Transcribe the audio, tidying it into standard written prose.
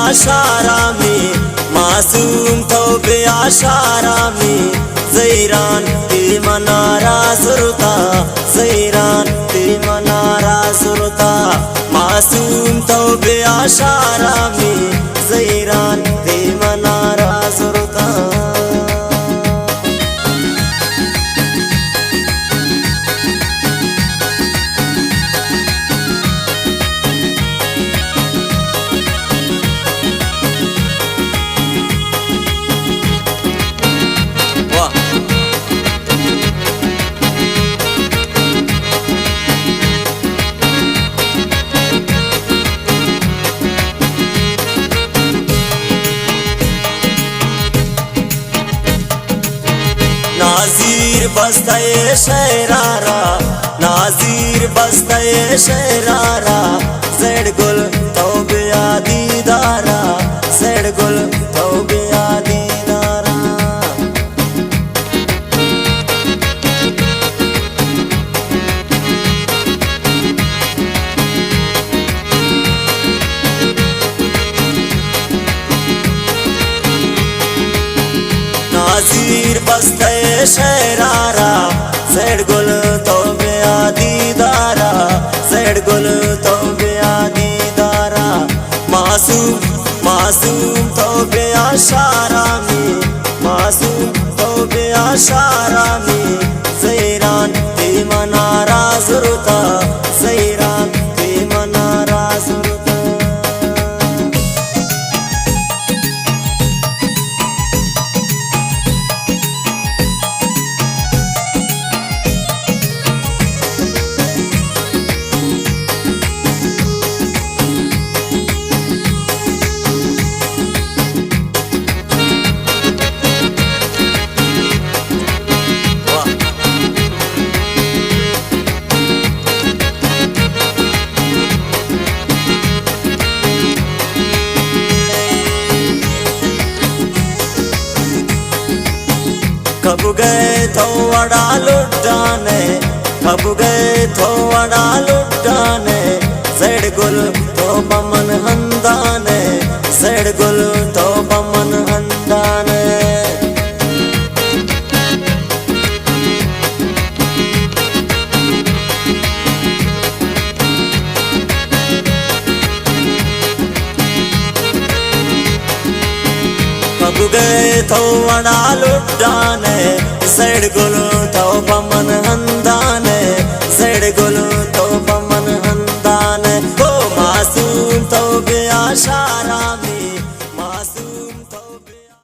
आशारामी मासूम तो बे आशारामी जैरान ती मनारा सुरता जैरान ती मनारा सुरता मासूम तो बे आशारामी जैरान ती मनारा सुरता नाजीर बस्ताए शहरारा नाजीर बस्ताए शहरारा ज़ेड गुल तौबे दीदारा ज़ेड गुल तौबे दीदारा नाजीर बस्ताए शहरारा ज़ेड गुल तौबे दीदारा ज़ेड गुल तौबे दीदारा मासूम मासूम तौबे आशारामी मासूम तौबे आशारामी ज़ैरान ती मनारा ज़ुरता ज़ैरान ती मनारा ज़ुरता कब गए तो वड़ा लुटाने कब गए तो वड़ा लुटाने ज़ेड गुल तो बमन हंदाने ज़ेड गुल तो बमन हंदाने कब गए तो वड़ा लुटाने ज़ेड गुल तो बमन हंदाने ज़ेड गुल तो बमन हंदाने ओ मासूम तो बे आशारामी